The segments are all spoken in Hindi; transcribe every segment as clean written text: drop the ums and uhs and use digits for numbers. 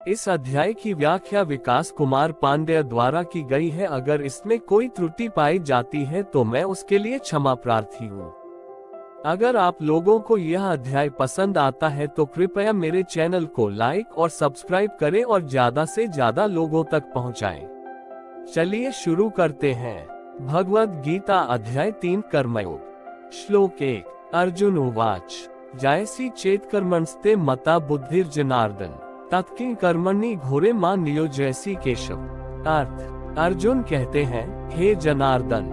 इस अध्याय की व्याख्या विकास कुमार पांडेय द्वारा की गई है। अगर इसमें कोई त्रुटि पाई जाती है तो मैं उसके लिए क्षमा प्रार्थी हूँ। अगर आप लोगों को यह अध्याय पसंद आता है तो कृपया मेरे चैनल को लाइक और सब्सक्राइब करें और ज्यादा से ज्यादा लोगों तक पहुंचाएं। चलिए शुरू करते हैं। भगवद गीता अध्याय 3 कर्मयोग। श्लोक 1। अर्जुन उवाच जायसी चेत्कर्मणस्ते मता बुद्धिर्जनार्दन तत्किं कर्मणि घोरे मां नियोजयसी केशव। अर्थ, अर्जुन कहते हैं, हे जनार्दन,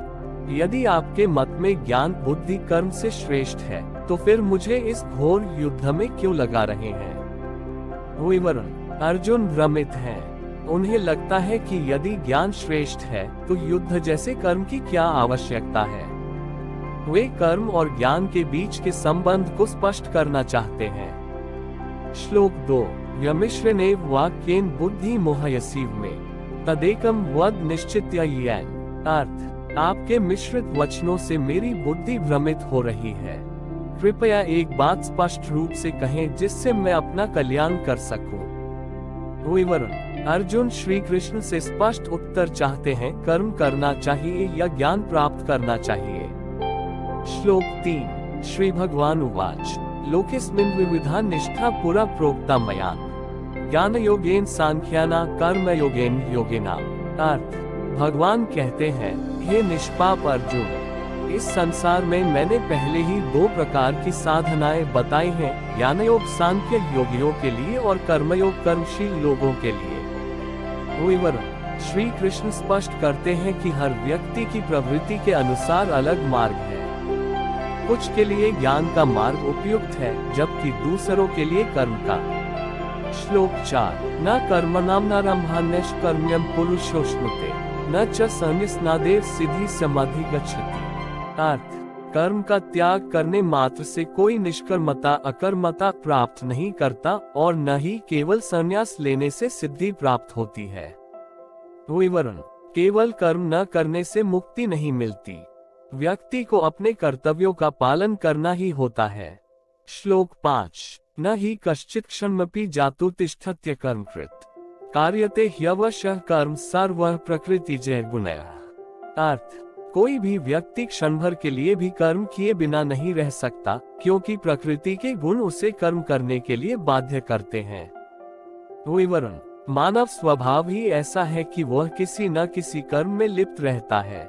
यदि आपके मत में ज्ञान बुद्धि कर्म से श्रेष्ठ है तो फिर मुझे इस घोर युद्ध में क्यों लगा रहे हैं। विवरण। अर्जुन भ्रमित हैं। उन्हें लगता है कि यदि ज्ञान श्रेष्ठ है तो युद्ध जैसे कर्म की क्या आवश्यकता है। वे कर्म और ज्ञान के बीच के संबंध को स्पष्ट करना चाहते हैं। श्लोक 2। यमिश्रेणेव वाक्येन बुद्धि मोहयसीव में तदेकम वद निश्चित्य येन। अर्थ, आपके मिश्रित वचनों से मेरी बुद्धि भ्रमित हो रही है। कृपया एक बात स्पष्ट रूप से कहें जिससे मैं अपना कल्याण कर सकूं। विवरण। अर्जुन श्री कृष्ण से स्पष्ट उत्तर चाहते हैं, कर्म करना चाहिए या ज्ञान प्राप्त करना चाहिए। श्लोक 3। श्री भगवान उवाच लोकेस्मिन् विविधा निष्ठा पुरा प्रोक्ता मयान् ज्ञान योगेन सांख्याना कर्म योगेन योगिना। अर्थ, भगवान कहते हैं, हे निष्पाप अर्जुन, इस संसार में मैंने पहले ही 2 प्रकार की साधनाएं बताई हैं, ज्ञान योग सांख्य योगियों के लिए और कर्मयोग कर्मशील लोगों के लिए। विवरण। श्री कृष्ण स्पष्ट करते हैं कि हर व्यक्ति की प्रवृत्ति के अनुसार अलग मार्ग है। कुछ के लिए ज्ञान का मार्ग उपयुक्त है जबकि दूसरों के लिए कर्म का। श्लोक 4। न कर्मणां नारम्भान्यष्कर्म्यं पुरुषोश्नुते न च सन्निस्नादेव सिद्धि समाधि गच्छति। अर्थ, कर्म का त्याग करने मात्र से कोई निष्कर्मता अकर्मता प्राप्त नहीं करता और न ही केवल संन्यास लेने से सिद्धि प्राप्त होती है। विवरण। केवल कर्म न करने से मुक्ति नहीं मिलती। व्यक्ति को अपने कर्तव्यों का पालन करना ही होता है। श्लोक 5। न ही कश्चित् क्षणमपि जातु तिष्ठत्य कर्मकृत कार्यते ह्यवशः कर्म सर्वः प्रकृतिजय गुणः। अर्थ, कोई भी व्यक्ति क्षण भर के लिए भी कर्म किए बिना नहीं रह सकता क्योंकि प्रकृति के गुण उसे कर्म करने के लिए बाध्य करते हैं। विवरण। मानव स्वभाव ही ऐसा है कि वह किसी न किसी कर्म में लिप्त रहता है।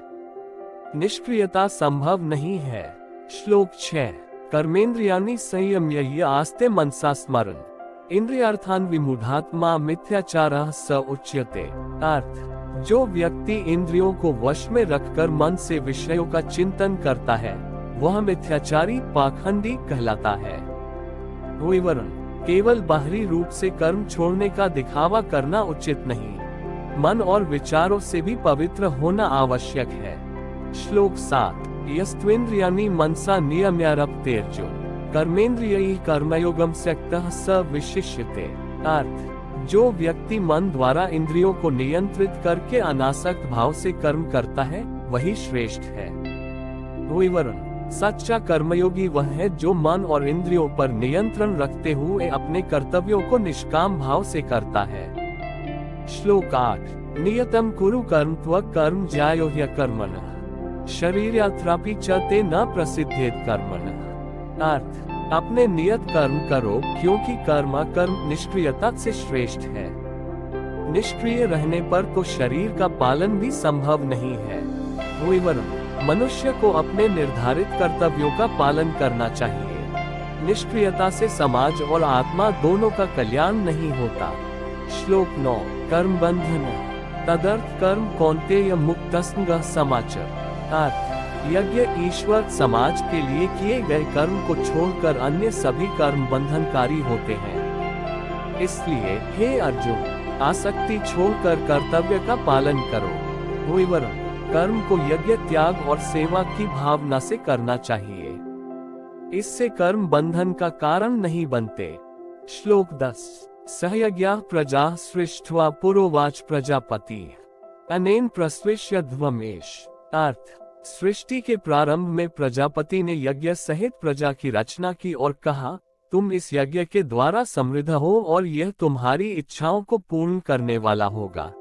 निष्क्रियता संभव नहीं है। श्लोक 6। कर्मेंद्रियाणि संयम्य आस्ते मनसा स्मरन् इंद्रियार्थान विमूढ़ात्मा मिथ्याचारः स उच्यते। अर्थ, जो व्यक्ति इंद्रियों को वश में रखकर मन से विषयों का चिंतन करता है वह मिथ्याचारी पाखंडी कहलाता है। विवरण। केवल बाहरी रूप से कर्म छोड़ने का दिखावा करना उचित नहीं, मन और विचारों से भी पवित्र होना आवश्यक है। श्लोक 7। यस्त्वेन्द्रियाणि मनसा नियम्यारभतेऽर्जुन कर्मेन्द्रियैः कर्मयोगं त्यक्तः स विशिष्यते। अर्थ, जो व्यक्ति मन द्वारा इंद्रियों को नियंत्रित करके अनासक्त भाव से कर्म करता है वही श्रेष्ठ है। विवरण। सच्चा कर्मयोगी वह है जो मन और इंद्रियों पर नियंत्रण रखते हुए अपने कर्तव्यों को निष्काम भाव से करता है। श्लोक 8। नियतं कुरु कर्म त्वं कर्म ज्यायो ह्यकर्मणः शरीरात्रापि च ते न प्रसिद्धेत कर्मणः। अर्थ, अपने नियत कर्म करो क्योंकि कर्म कर्म निष्क्रियता से श्रेष्ठ है। निष्क्रिय रहने पर तो शरीर का पालन भी संभव नहीं है। विवरण। मनुष्य को अपने निर्धारित कर्तव्यों का पालन करना चाहिए। निष्क्रियता से समाज और आत्मा दोनों का कल्याण नहीं होता। श्लोक 9। कर्म बंधन तदर्थ कर्म कौन्तेय मुक्तस्ंगः समाचर। अर्थ, यज्ञ ईश्वर समाज के लिए किए गए कर्म को छोड़कर अन्य सभी कर्म बंधनकारी होते हैं। इसलिए हे अर्जुन, आसक्ति छोड़कर कर्तव्य का पालन करो। विवरण। कर्म को यज्ञ त्याग और सेवा की भावना से करना चाहिए। इससे कर्म बंधन का कारण नहीं बनते। श्लोक 10। सहयज्ञाः प्रजाः सृष्ट्वा पुरोवाच प्रजापति अनेन प्रस्विष्य ध्वमेश। अर्थ, सृष्टि के प्रारंभ में प्रजापति ने यज्ञ सहित प्रजा की रचना की और कहा, तुम इस यज्ञ के द्वारा समृद्ध हो और यह तुम्हारी इच्छाओं को पूर्ण करने वाला होगा।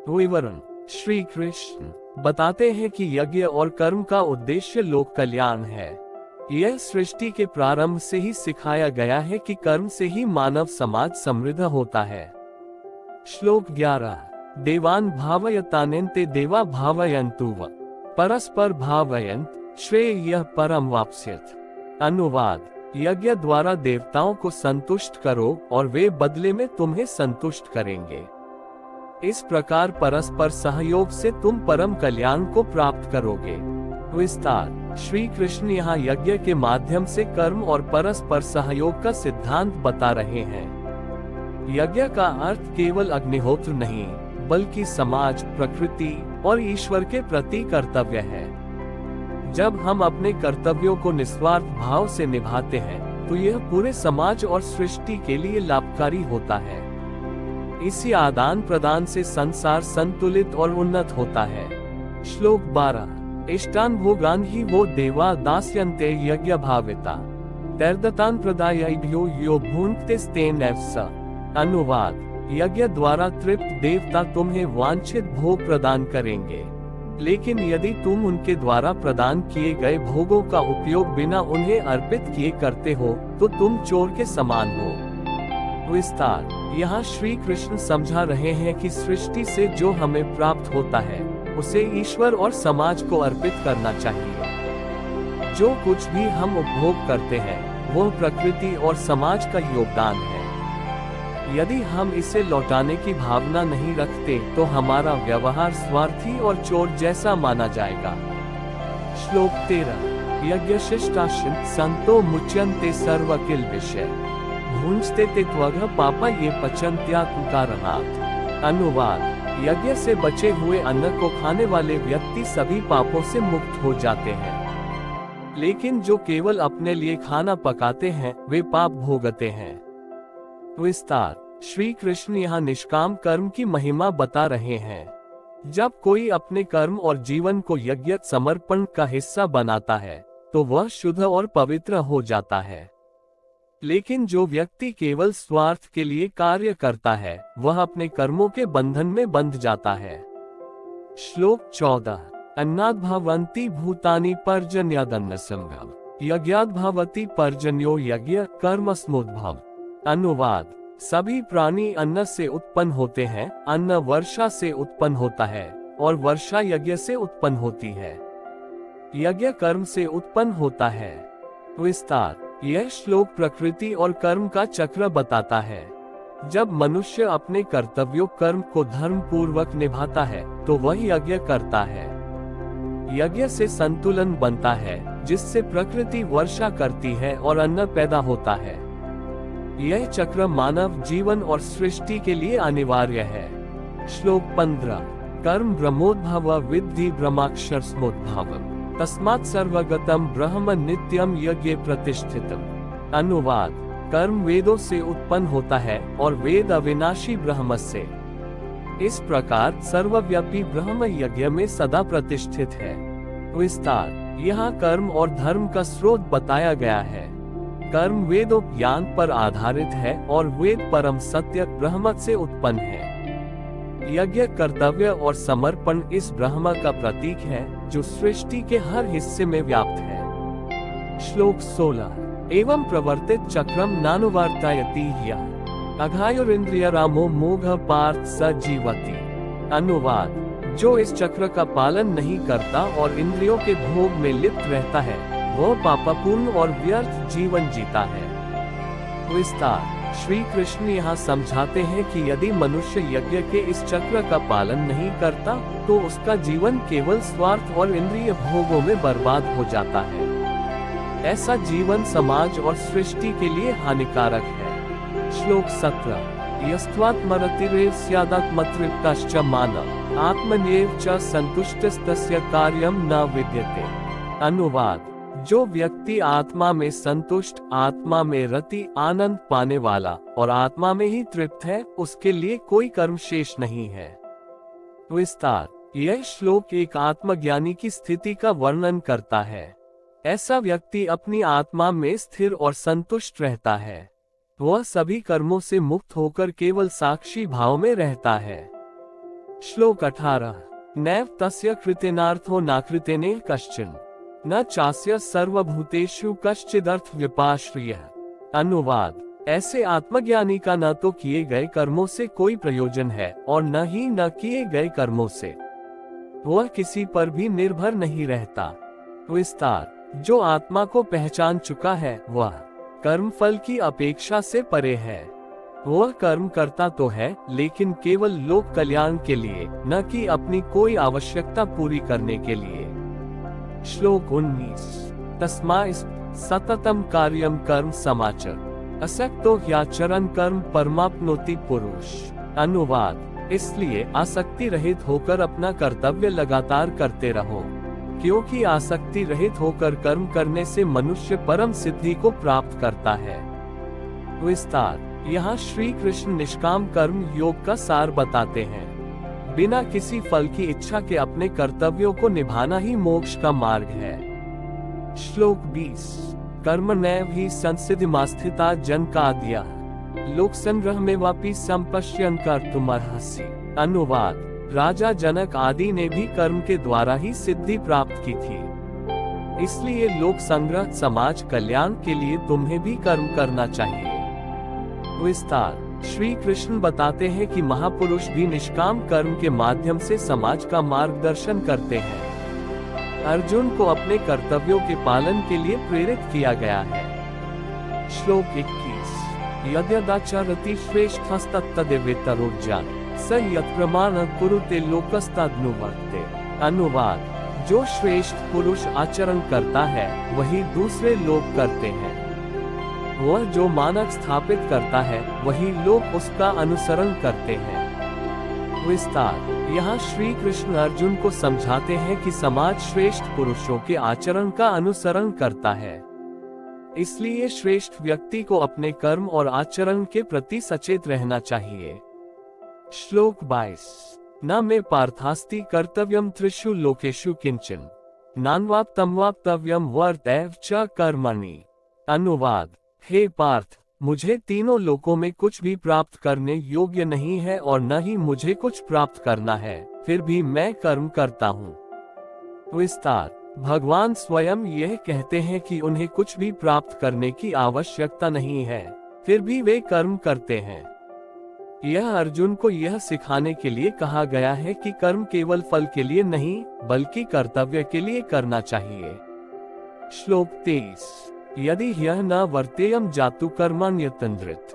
विवरण। श्री कृष्ण बताते हैं कि यज्ञ और कर्म का उद्देश्य लोक कल्याण है। यह सृष्टि के प्रारंभ से ही सिखाया गया है कि कर्म से ही मानव समाज समृद्ध होता है। श्लोक 11। देवान भावयतानेन्ते देवा भावयन्तु व परस्पर भावयन्त श्रेयः परम वाप्स्यथ। अनुवाद। यज्ञ द्वारा देवताओं को संतुष्ट करो और वे बदले में तुम्हें संतुष्ट करेंगे। इस प्रकार परस्पर सहयोग से तुम परम कल्याण को प्राप्त करोगे। विस्तार। श्री कृष्ण यहाँ यज्ञ के माध्यम से कर्म और परस्पर सहयोग का सिद्धांत बता रहे हैं। यज्ञ का अर्थ केवल अग्निहोत्र नहीं, बल्कि समाज, प्रकृति और ईश्वर के प्रति कर्तव्य है। जब हम अपने कर्तव्यों को निस्वार्थ भाव से निभाते हैं, तो यह पूरे समाज और सृष्टि के लिए लाभकारी होता है। इसी आदान प्रदान से संसार संतुलित और उन्नत होता है। श्लोक 12। इष्टान भोगान ही वो देवा दास्यन्ते यज्ञ भाविता तैर्दतान प्रदायभ्यो यो भुंक्तेस्तेन एवस। अनुवाद। यज्ञ द्वारा तृप्त देवता तुम्हें वांछित भोग प्रदान करेंगे, लेकिन यदि तुम उनके द्वारा प्रदान किए गए भोगों का उपयोग बिना उन्हें अर्पित किए करते हो, तो तुम चोर के समान हो। विस्तार। यहाँ श्री कृष्ण समझा रहे हैं कि सृष्टि से जो हमें प्राप्त होता है, उसे ईश्वर और समाज को अर्पित करना चाहिए। जो कुछ भी हम उपभोग करते हैं, वह प्रकृति और समाज का योगदान है। यदि हम इसे लौटाने की भावना नहीं रखते, तो हमारा व्यवहार स्वार्थी और चोर जैसा माना जाएगा। श्लोक 13। यज्ञ शिष्टाश्रित संतो मुच्यन्ते सर्व किल विषय भुंजते ते त्वग पापा ये पचन्त्यात्मकारणात्। अनुवाद। यज्ञ से बचे हुए अन्न को खाने वाले व्यक्ति सभी पापों से मुक्त हो जाते हैं, लेकिन जो केवल अपने लिए खाना पकाते हैं, वे पाप भोगते हैं। विस्तार। श्री कृष्ण यहाँ निष्काम कर्म की महिमा बता रहे हैं। जब कोई अपने कर्म और जीवन को यज्ञ समर्पण का हिस्सा बनाता है, तो वह शुद्ध और पवित्र हो जाता है। लेकिन जो व्यक्ति केवल स्वार्थ के लिए कार्य करता है, वह अपने कर्मों के बंधन में बंध जाता है। श्लोक 14। अन्नाद् भवन्ति भूतानि पर्जन्यादन्न संभव यज्ञाद् भवति पर्जन्यो यज्ञ कर्मस्मुद्भव। अनुवाद। सभी प्राणी अन्न से उत्पन्न होते हैं, अन्न वर्षा से उत्पन्न होता है और वर्षा यज्ञ से उत्पन्न होती है। यज्ञ कर्म से उत्पन्न होता है। विस्तार। यह श्लोक प्रकृति और कर्म का चक्र बताता है। जब मनुष्य अपने कर्तव्यों कर्म को धर्म पूर्वक निभाता है, तो वह यज्ञ करता है। यज्ञ से संतुलन बनता है, जिससे प्रकृति वर्षा करती है और अन्न पैदा होता है। यह चक्र मानव जीवन और सृष्टि के लिए अनिवार्य है। श्लोक 15। कर्म ब्रह्मोद्भव विद्धि ब्रह्माक्षर स्मोद्भवम् तस्मात् सर्वगतम ब्रह्म नित्यम यज्ञ प्रतिष्ठितम। अनुवाद। कर्म वेदों से उत्पन्न होता है और वेद अविनाशी ब्रह्म से। इस प्रकार सर्वव्यापी ब्रह्म यज्ञ में सदा प्रतिष्ठित है। विस्तार। यहाँ कर्म और धर्म का स्रोत बताया गया है। कर्म वेदों ज्ञान पर आधारित है और वेद परम सत्य ब्रह्म से उत्पन्न है। यज्ञ कर्तव्य और समर्पण इस ब्रह्म का प्रतीक है, जो सृष्टि के हर हिस्से में व्याप्त है। श्लोक 16। एवं प्रवर्तित चक्रम नानुवर्तयति ह्यः अघायुरिन्द्रिय रामो मोघ पार्थ स जीवति। अनुवाद। जो इस चक्र का पालन नहीं करता और इंद्रियों के भोग में लिप्त रहता है, वह पापपूर्ण और व्यर्थ जीवन जीता है। विस्तार। श्री कृष्ण यहाँ समझाते हैं कि यदि मनुष्य यज्ञ के इस चक्र का पालन नहीं करता, तो उसका जीवन केवल स्वार्थ और इंद्रिय भोगों में बर्बाद हो जाता है। ऐसा जीवन समाज और सृष्टि के लिए हानिकारक है। श्लोक 17। यस्त्वात्मरतिरेव स्यादात्मतृप्तश्च मानव आत्मन्येव च संतुष्टस्तस्य कार्यं न विद्यते। अनुवाद। जो व्यक्ति आत्मा में संतुष्ट, आत्मा में रति, आनंद पाने वाला और आत्मा में ही तृप्त है, उसके लिए कोई कर्म शेष नहीं है। विस्तार। यह श्लोक एक आत्मज्ञानी की स्थिति का वर्णन करता है। ऐसा व्यक्ति अपनी आत्मा में स्थिर और संतुष्ट रहता है। वह सभी कर्मों से मुक्त होकर केवल साक्षी भाव में रहता है। श्लोक 18। नैव तस्य कृतेनार्थो नाकृतेने कश्चिन न चास्य सर्वभूतेषु कश्चिदर्थ विपाश्रियः। अनुवाद। ऐसे आत्मज्ञानी का न तो किए गए कर्मों से कोई प्रयोजन है और न ही न किए गए कर्मों से वह किसी पर भी निर्भर नहीं रहता। विस्तार। जो आत्मा को पहचान चुका है वह कर्म फल की अपेक्षा से परे है। वह कर्म करता तो है लेकिन केवल लोक कल्याण के लिए, न कि अपनी कोई आवश्यकता पूरी करने के लिए। श्लोक 19। तस्मात् सततम कार्यम कर्म समाचर असक्तो ह्याचरन् कर्म परमाप्नोति पुरुष। अनुवाद। इसलिए आसक्ति रहित होकर अपना कर्तव्य लगातार करते रहो, क्योंकि आसक्ति रहित होकर कर्म करने से मनुष्य परम सिद्धि को प्राप्त करता है। विस्तार। यहाँ श्री कृष्ण निष्काम कर्म योग का सार बताते हैं। बिना किसी फल की इच्छा के अपने कर्तव्यों को निभाना ही मोक्ष का मार्ग है। श्लोक 20। कर्मण्येव हि संसिद्धिमास्थिता जनकादयः लोक संग्रह में वापि संपश्यन् कर्तुमर्हसि। अनुवाद। राजा जनक आदि ने भी कर्म के द्वारा ही सिद्धि प्राप्त की थी, इसलिए लोक संग्रह समाज कल्याण के लिए तुम्हें भी कर्म करना चाहिए। विस्तार। श्री कृष्ण बताते हैं कि महापुरुष भी निष्काम कर्म के माध्यम से समाज का मार्गदर्शन करते हैं। अर्जुन को अपने कर्तव्यों के पालन के लिए प्रेरित किया गया है। श्लोक 21। यद्यदाचरति श्रेष्ठस्तत्तदेवेतरोज्जान स यत्प्रमाणं कुरुते लोकस्तदनुवर्ते। अनुवाद। जो श्रेष्ठ पुरुष आचरण करता है वही दूसरे लोग करते हैं। वह जो मानक स्थापित करता है वही लोग उसका अनुसरण करते हैं। विस्तार। यहाँ श्री कृष्ण अर्जुन को समझाते हैं कि समाज श्रेष्ठ पुरुषों के आचरण का अनुसरण करता है, इसलिए श्रेष्ठ व्यक्ति को अपने कर्म और आचरण के प्रति सचेत रहना चाहिए। श्लोक 22। न मे पार्थास्ति कर्तव्यम त्रिषु लोकेषु किंचन नान्वाप्तमवाप्तव्यम वर्तैव च कर्मणि। अनुवाद। हे पार्थ, मुझे तीनों लोकों में कुछ भी प्राप्त करने योग्य नहीं है और न ही मुझे कुछ प्राप्त करना है, फिर भी मैं कर्म करता हूँ। विस्तार। भगवान स्वयं यह कहते हैं कि उन्हें कुछ भी प्राप्त करने की आवश्यकता नहीं है, फिर भी वे कर्म करते हैं। यह अर्जुन को यह सिखाने के लिए कहा गया है कि कर्म केवल फल के लिए नहीं बल्कि कर्तव्य के लिए करना चाहिए। श्लोक 23। यदि यह न वर्तेयम जातु कर्मण्यतन्द्रित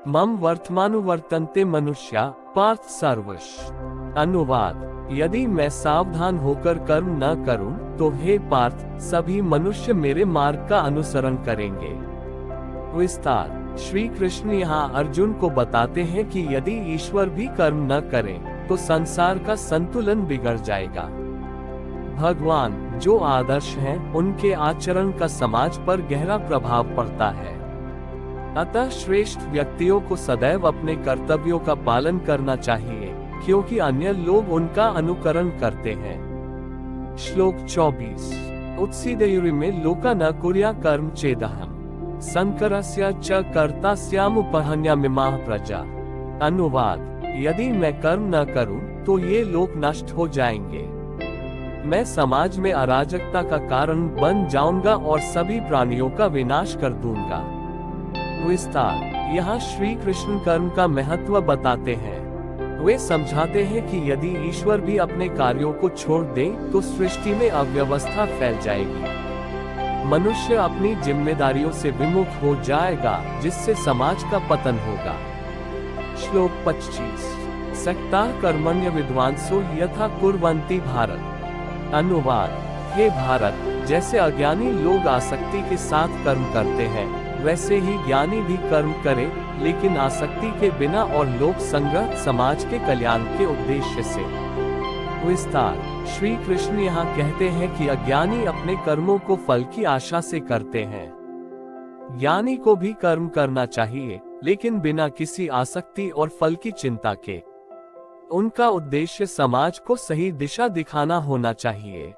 मम वर्तमानुवर्तन्ते मनुष्या पार्थ सर्वश। अनुवाद। यदि मैं सावधान होकर कर्म न करूं तो हे पार्थ, सभी मनुष्य मेरे मार्ग का अनुसरण करेंगे। विस्तार। श्री कृष्ण यहाँ अर्जुन को बताते हैं कि यदि ईश्वर भी कर्म न करें तो संसार का संतुलन बिगड़ जाएगा। भगवान जो आदर्श हैं, उनके आचरण का समाज पर गहरा प्रभाव पड़ता है। अतः श्रेष्ठ व्यक्तियों को सदैव अपने कर्तव्यों का पालन करना चाहिए, क्योंकि अन्य लोग उनका अनुकरण करते हैं। श्लोक 24। उत्सीदेयुरिमे लोका न कुर्या कर्म चेदहम् संकरस्य च कर्तास्यामुपहन्यामिमाः प्रजा। अनुवाद। यदि मैं कर्म न करूं तो ये लोग नष्ट हो जाएंगे। मैं समाज में अराजकता का कारण बन जाऊंगा और सभी प्राणियों का विनाश कर दूंगा। विस्तार। यहाँ श्री कृष्ण कर्म का महत्व बताते हैं। वे समझाते हैं कि यदि ईश्वर भी अपने कार्यों को छोड़ दे तो सृष्टि में अव्यवस्था फैल जाएगी। मनुष्य अपनी जिम्मेदारियों से विमुख हो जाएगा, जिससे समाज का पतन होगा। श्लोक 25। सक्ताः कर्मण्य विद्वांसो यथा कुर्वन्ति भारत। अनुवाद। हे भारत, जैसे अज्ञानी लोग आसक्ति के साथ कर्म करते हैं, वैसे ही ज्ञानी भी कर्म करे, लेकिन आसक्ति के बिना और लोक संग्रह समाज के कल्याण के उद्देश्य से। विस्तार। श्री कृष्ण यहाँ कहते हैं कि अज्ञानी अपने कर्मों को फल की आशा से करते हैं। ज्ञानी को भी कर्म करना चाहिए, लेकिन बिना किसी आसक्ति और फल की चिंता के। उनका उद्देश्य समाज को सही दिशा दिखाना होना चाहिए।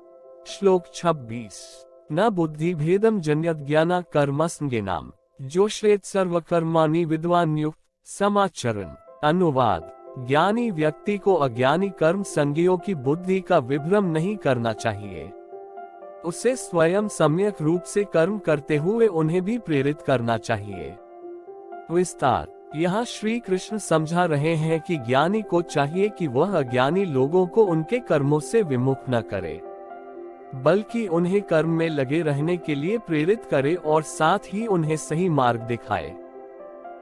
श्लोक 26। न बुद्धि भेदम जन्यत ज्ञाना कर्मसंज्ञानाम जोश्रेत सर्वकर्माणि विद्वान युक्त समाचरण। अनुवाद। ज्ञानी व्यक्ति को अज्ञानी कर्म संज्ञों की बुद्धि का विभ्रम नहीं करना चाहिए। उसे स्वयं सम्यक रूप से कर्म करते हुए उन्हें भी प्रेरित करना चाहिए। विस्तार। यहाँ श्री कृष्ण समझा रहे हैं कि ज्ञानी को चाहिए कि वह अज्ञानी लोगों को उनके कर्मों से विमुख न करे, बल्कि उन्हें कर्म में लगे रहने के लिए प्रेरित करे और साथ ही उन्हें सही मार्ग दिखाए।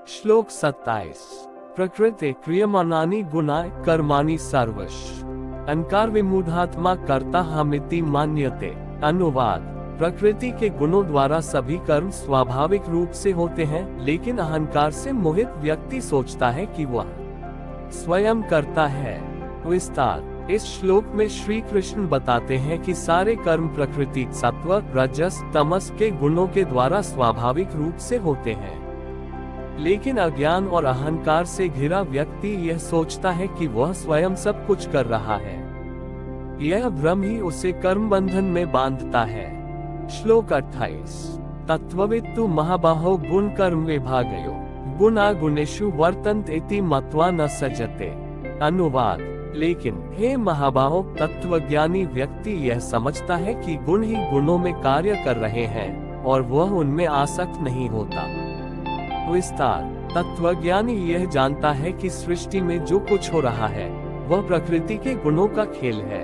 श्लोक 27। प्रकृते क्रियमाणानि गुणाः कर्माणि सर्वश अहंकार विमूढ़ात्मा कर्ता हमिति मान्यते। अनुवाद। प्रकृति के गुणों द्वारा सभी कर्म स्वाभाविक रूप से होते हैं, लेकिन अहंकार से मोहित व्यक्ति सोचता है कि वह स्वयं करता है। विस्तार। इस श्लोक में श्री कृष्ण बताते हैं कि सारे कर्म प्रकृति सत्व, रजस, तमस के गुणों के द्वारा स्वाभाविक रूप से होते हैं, लेकिन अज्ञान और अहंकार से घिरा व्यक्ति यह सोचता है कि वह स्वयं सब कुछ कर रहा है। यह भ्रम ही उसे कर्म बंधन में बांधता है। श्लोक 28। तत्त्ववित्तु महाबाहो गुण कर्म विभागयो गुणा गुणेषु वर्तन्त इति मत्वा न सजते। अनुवाद। लेकिन हे महाबाहो, तत्वज्ञानी व्यक्ति यह समझता है कि गुण ही गुणों में कार्य कर रहे हैं और वह उनमें आसक्त नहीं होता। विस्तार। तत्वज्ञानी यह जानता है कि सृष्टि में जो कुछ हो रहा है वह प्रकृति के गुणों का खेल है।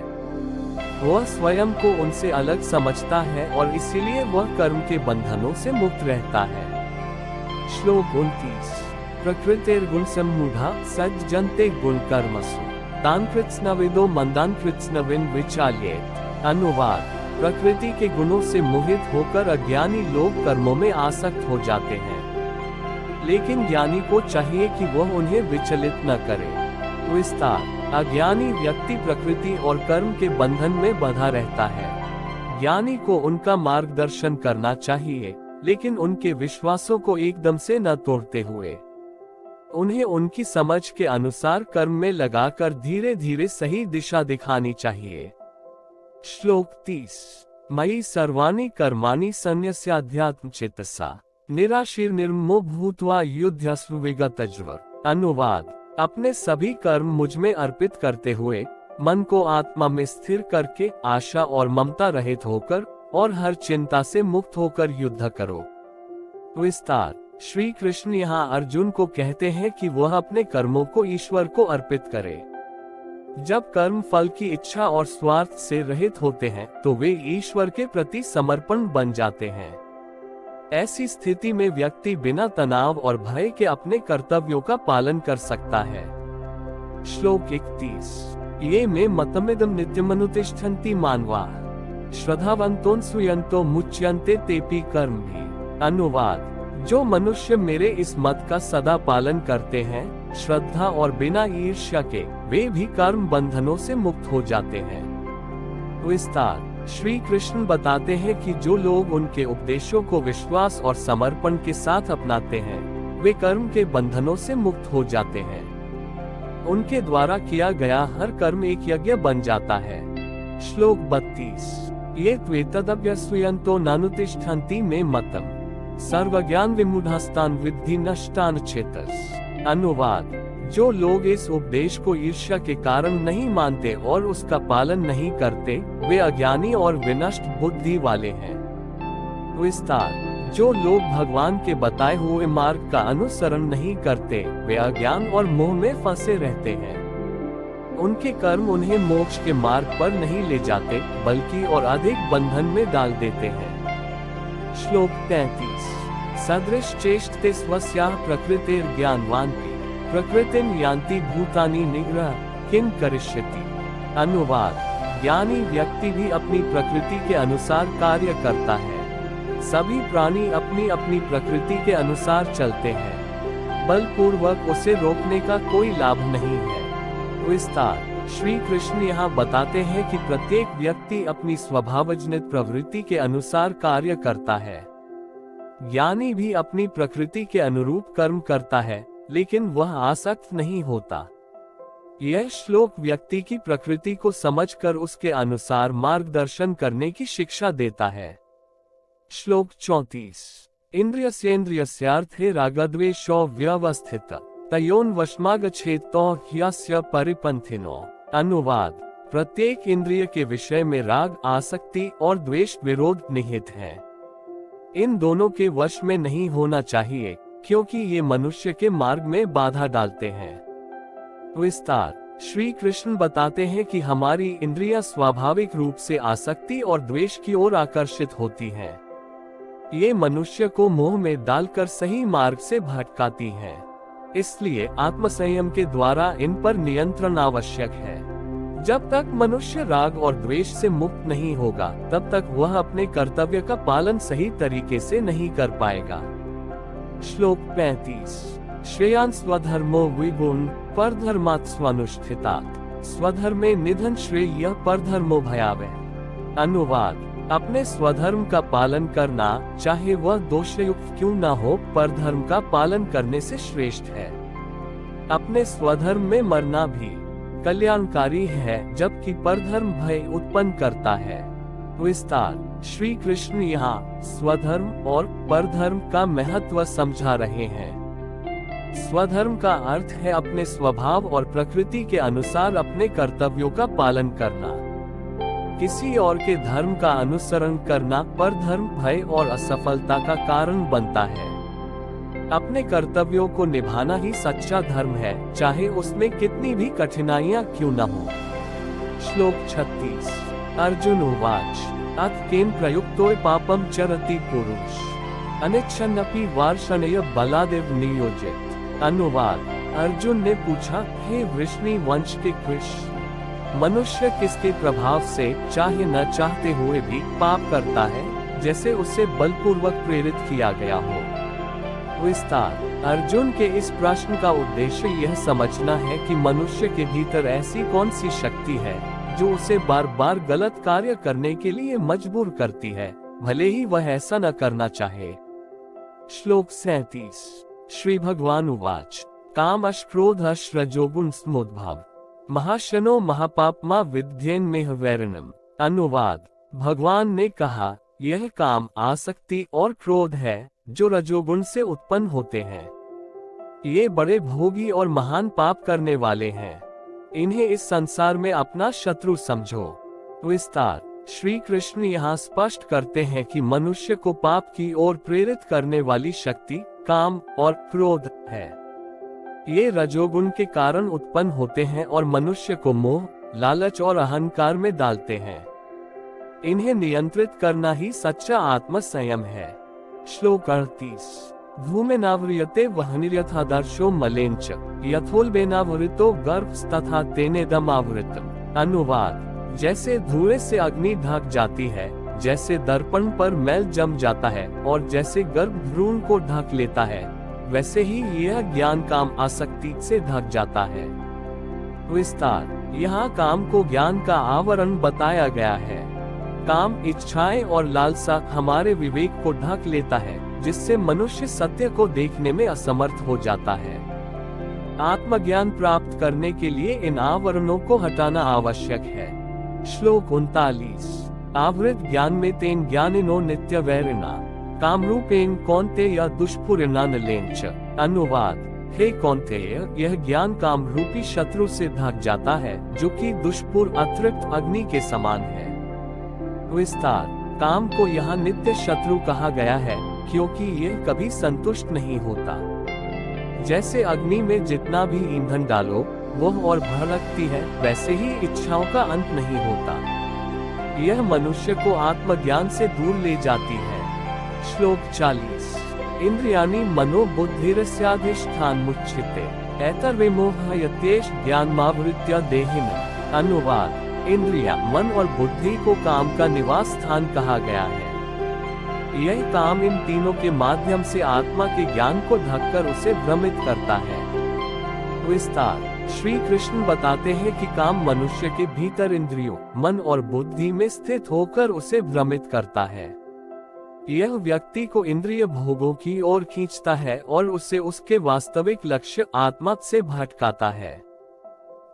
वह स्वयं को उनसे अलग समझता है और इसीलिए वह कर्म के बंधनों से मुक्त रहता है। श्लोक 29। प्रकृतिर्गुण सम्मूढ़ा सज्जन्ते गुण कर्मसु तान् कृत्स्नविदो मंदान् कृत्स्नविन् विचाल्येत। अनुवाद। प्रकृति के गुणों से मोहित होकर अज्ञानी लोग कर्मों में आसक्त हो जाते हैं, लेकिन ज्ञानी को चाहिए कि वह उन्हें विचलित न करे। विस्तार। अज्ञानी व्यक्ति प्रकृति और कर्म के बंधन में बंधा रहता है। ज्ञानी को उनका मार्गदर्शन करना चाहिए, लेकिन उनके विश्वासों को एकदम से न तोड़ते हुए उन्हें उनकी समझ के अनुसार कर्म में लगाकर धीरे धीरे सही दिशा दिखानी चाहिए। श्लोक 30। मयि सर्वाणि कर्माणि सन्न्यस्याध्यात्म चेतसा निराशीर निर्मो भूत्वा युध्यस्व विगतज्वर। अनुवाद। अपने सभी कर्म मुझ में अर्पित करते हुए मन को आत्मा में स्थिर करके आशा और ममता रहित होकर और हर चिंता से मुक्त होकर युद्ध करो। विस्तार। श्री कृष्ण यहाँ अर्जुन को कहते हैं कि वह अपने कर्मों को ईश्वर को अर्पित करे। जब कर्म फल की इच्छा और स्वार्थ से रहित होते हैं तो वे ईश्वर के प्रति समर्पण बन जाते हैं। ऐसी स्थिति में व्यक्ति बिना तनाव और भय के अपने कर्तव्यों का पालन कर सकता है। श्लोक 31। ये मे मतमिदं नित्यमनुतिष्ठन्ति मानवा श्रद्धावन्तो सूयन्तो मुच्यन्ते तेपि कर्मभिः। अनुवाद। जो मनुष्य मेरे इस मत का सदा पालन करते हैं, श्रद्धा और बिना ईर्ष्या के, वे भी कर्म बंधनों से मुक्त हो जाते हैं। विस्तार। श्री कृष्ण बताते हैं कि जो लोग उनके उपदेशों को विश्वास और समर्पण के साथ अपनाते हैं, वे कर्म के बंधनों से मुक्त हो जाते हैं। उनके द्वारा किया गया हर कर्म एक यज्ञ बन जाता है। श्लोक 32। ये त्वेतदभ्यसूयन्तो नानुतिष्ठन्ति मे मतम् सर्वज्ञान विमूढ़ास्तान् विद्धि नष्टान् चेतस। अनुवाद। जो लोग इस उपदेश को ईर्ष्या के कारण नहीं मानते और उसका पालन नहीं करते, वे अज्ञानी और विनष्ट बुद्धि वाले हैं। विस्तार। जो लोग भगवान के बताए हुए मार्ग का अनुसरण नहीं करते, वे अज्ञान और मोह में फंसे रहते हैं। उनके कर्म उन्हें मोक्ष के मार्ग पर नहीं ले जाते, बल्कि और अधिक बंधन में डाल देते हैं। श्लोक 33। सदृश चेष्टते स्वस्याः प्रकृतिर्ज्ञानवान् प्रकृतिं यान्ति भूतानि निग्रह किं करिष्यति। अनुवाद। ज्ञानी व्यक्ति भी अपनी प्रकृति के अनुसार कार्य करता है। सभी प्राणी अपनी अपनी प्रकृति के अनुसार चलते हैं, बलपूर्वक उसे रोकने का कोई लाभ नहीं है। विस्तार। श्री कृष्ण यहाँ बताते हैं कि प्रत्येक व्यक्ति अपनी स्वभावजनित प्रवृत्ति के अनुसार कार्य करता है। ज्ञानी भी अपनी प्रकृति के अनुरूप कर्म करता है, लेकिन वह आसक्त नहीं होता। यह श्लोक व्यक्ति की प्रकृति को समझकर उसके अनुसार मार्गदर्शन करने की शिक्षा देता है। श्लोक 34। इंद्रियस्येन्द्रियस्यार्थे रागद्वेषौ व्यवस्थित तयोन्वशमागच्छेतो ह्यस्य परिपंथिनो। अनुवाद। प्रत्येक इंद्रिय के विषय में राग, आसक्ति और द्वेष विरोध निहित है। इन दोनों के वश में नहीं होना चाहिए, क्योंकि ये मनुष्य के मार्ग में बाधा डालते हैं। विस्तार। श्री कृष्ण बताते हैं कि हमारी इंद्रियां स्वाभाविक रूप से आसक्ति और द्वेष की ओर आकर्षित होती हैं। ये मनुष्य को मोह में डालकर सही मार्ग से भटकाती हैं। इसलिए आत्मसंयम के द्वारा इन पर नियंत्रण आवश्यक है। जब तक मनुष्य राग और द्वेष से मुक्त नहीं होगा, तब तक वह अपने कर्तव्य का पालन सही तरीके से नहीं कर पाएगा। श्लोक 35। श्रेयान् स्वधर्मो विगुण परधर्मात् स्वानुष्ठितात् स्वधर्मे निधन श्रेय परधर्मो भयावह। अनुवाद। अपने स्वधर्म का पालन करना, चाहे वह दोषयुक्त क्यों न हो, परधर्म का पालन करने से श्रेष्ठ है। अपने स्वधर्म में मरना भी कल्याणकारी है, जबकि परधर्म भय उत्पन्न करता है। विस्तार। श्री कृष्ण यहाँ स्वधर्म और परधर्म का महत्व समझा रहे हैं। स्वधर्म का अर्थ है अपने स्वभाव और प्रकृति के अनुसार अपने कर्तव्यों का पालन करना। किसी और के धर्म का अनुसरण करना परधर्म भय और असफलता का कारण बनता है। अपने कर्तव्यों को निभाना ही सच्चा धर्म है, चाहे उसमें कितनी भी कठिनाइयां क्यों न हो। श्लोक 36। अर्जुन उवाच अथ केन प्रयुक्तो पापम चरति पुरुष अनिच्छन्नपि वार्ष्णेय बलादेव नियोजित। अनुवाद। अर्जुन ने पूछा, हे वृष्णि वंश के कृष्ण, मनुष्य किसके प्रभाव से चाहे न चाहते हुए भी पाप करता है, जैसे उसे बलपूर्वक प्रेरित किया गया हो। विस्तार। अर्जुन के इस प्रश्न का उद्देश्य यह समझना है कि मनुष्य के भीतर ऐसी कौन सी शक्ति है जो उसे बार बार गलत कार्य करने के लिए मजबूर करती है, भले ही वह ऐसा न करना चाहे। श्लोक 37। श्री भगवान उवाच कामश्च क्रोधश्च रजोगुण समुद्भव महाशनो महापापमा विद्येन में वैरणम। अनुवाद। भगवान ने कहा, यह काम, आसक्ति और क्रोध है जो रजोगुण से उत्पन्न होते हैं। ये बड़े भोगी और महान पाप करने वाले हैं। इन्हें इस संसार में अपना शत्रु समझो। विस्तार। श्री कृष्ण यहाँ स्पष्ट करते हैं कि मनुष्य को पाप की ओर प्रेरित करने वाली शक्ति काम और क्रोध है। ये रजोगुण के कारण उत्पन्न होते हैं और मनुष्य को मोह, लालच और अहंकार में डालते हैं। इन्हें नियंत्रित करना ही सच्चा आत्म संयम है। श्लोक 38। धूमेनाव्रियते वह्निर्यथादर्शो मलेनच यथोल्बेनावृतो गर्भस्तथा तेनेदमावृतम्। अनुवाद। जैसे धुएं से अग्नि ढक जाती है, जैसे दर्पण पर मैल जम जाता है और जैसे गर्भ भ्रूण को ढक लेता है, वैसे ही यह ज्ञान काम आसक्ति से ढक जाता है। विस्तार। यहाँ काम को ज्ञान का आवरण बताया गया है। काम, इच्छाएं और लालसा हमारे विवेक को ढक लेता है, जिससे मनुष्य सत्य को देखने में असमर्थ हो जाता है। आत्मज्ञान प्राप्त करने के लिए इन आवरणों को हटाना आवश्यक है। श्लोक 39। आवृत ज्ञान में तेन ज्ञानिनो नित्य वैरिणा कामरूपेण कौन्तेय दुष्पूर्णा नलेंच। अनुवाद। हे कौन्तेय, यह ज्ञान काम रूपी शत्रु से ढक जाता है, जो कि दुष्पूर अतिरिक्त अग्नि के समान है। विस्तार। काम को यहाँ नित्य शत्रु कहा गया है, क्योंकि यह कभी संतुष्ट नहीं होता। जैसे अग्नि में जितना भी ईंधन डालो वह और भड़कती है, वैसे ही इच्छाओं का अंत नहीं होता। यह मनुष्य को आत्मज्ञान से दूर ले जाती है। श्लोक 40। इंद्रियाणि मनो बुद्धिरस्याधिष्ठान मुच्यते एतर्विमोहयत्येष ज्ञानमावृत्य देहिनः। अनुवाद। इंद्रिया, मन और बुद्धि को काम का निवास स्थान कहा गया है। यह काम इन तीनों के माध्यम से आत्मा के ज्ञान को ढककर उसे भ्रमित करता है। विस्तार। श्री कृष्ण बताते हैं कि काम मनुष्य के भीतर इंद्रियों, मन और बुद्धि में स्थित होकर उसे भ्रमित करता है। यह व्यक्ति को इंद्रिय भोगों की ओर खींचता है और उसे उसके वास्तविक लक्ष्य आत्मा से भटकाता है।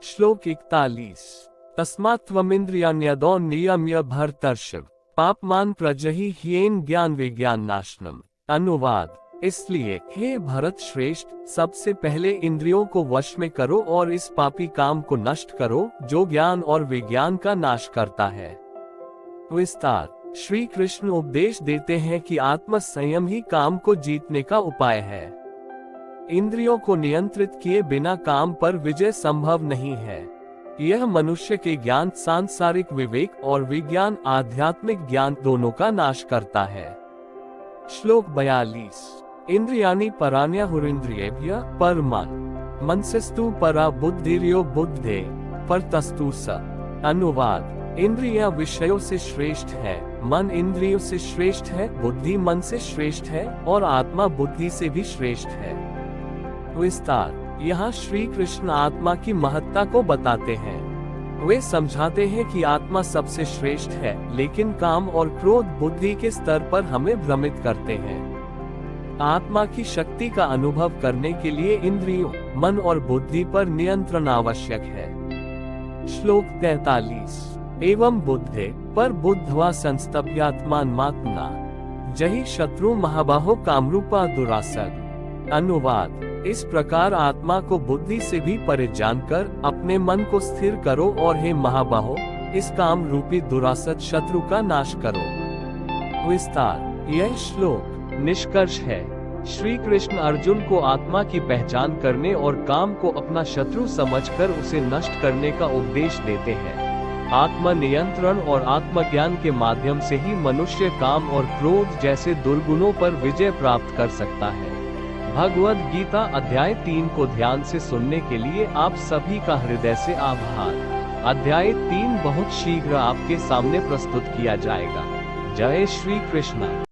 श्लोक 41। तस्मात् त्वमिन्द्रियाण्यदो नियम्य भर्तर्षभ पापमान प्रजहि ह्येन ज्ञान विज्ञान नाशनम। अनुवाद। इसलिए हे भरत श्रेष्ठ, सबसे पहले इंद्रियों को वश में करो और इस पापी काम को नष्ट करो जो ज्ञान और विज्ञान का नाश करता है। विस्तार। श्री कृष्ण उपदेश देते हैं कि आत्म संयम ही काम को जीतने का उपाय है। इंद्रियों को नियंत्रित किए बिना काम पर विजय संभव नहीं है। यह मनुष्य के ज्ञान, सांसारिक विवेक और विज्ञान, आध्यात्मिक ज्ञान दोनों का नाश करता है। श्लोक 42। इंद्रियाणि पराण्याहुरिन्द्रियेभ्यः परमं मनसस्तु परा बुद्धिर्यो बुद्धे परतस्तु स। अनुवाद। इंद्रियां विषयों से श्रेष्ठ है, मन इंद्रियों से श्रेष्ठ है, बुद्धि मन से श्रेष्ठ है और आत्मा बुद्धि से भी श्रेष्ठ है। विस्तार। यहाँ श्री कृष्ण आत्मा की महत्ता को बताते हैं। वे समझाते हैं कि आत्मा सबसे श्रेष्ठ है, लेकिन काम और क्रोध बुद्धि के स्तर पर हमें भ्रमित करते हैं। आत्मा की शक्ति का अनुभव करने के लिए इंद्रियों, मन और बुद्धि पर नियंत्रण आवश्यक है। श्लोक 43। एवं बुद्धे पर बुद्धवा संस्तभ्यात्मात्मना जहि शत्रु महाबाहो कामरूपा दुरासन। अनुवाद। इस प्रकार आत्मा को बुद्धि से भी परे जानकर अपने मन को स्थिर करो और हे महाबाहो, इस काम रूपी दुरासत शत्रु का नाश करो। विस्तार। यह श्लोक निष्कर्ष है। श्री कृष्ण अर्जुन को आत्मा की पहचान करने और काम को अपना शत्रु समझकर उसे नष्ट करने का उपदेश देते हैं। आत्म नियंत्रण और आत्मज्ञान के माध्यम से ही मनुष्य काम और क्रोध जैसे दुर्गुणों पर विजय प्राप्त कर सकता है। भगवद गीता अध्याय 3 को ध्यान से सुनने के लिए आप सभी का हृदय से आभार। अध्याय 3 बहुत शीघ्र आपके सामने प्रस्तुत किया जाएगा। जय श्री कृष्ण।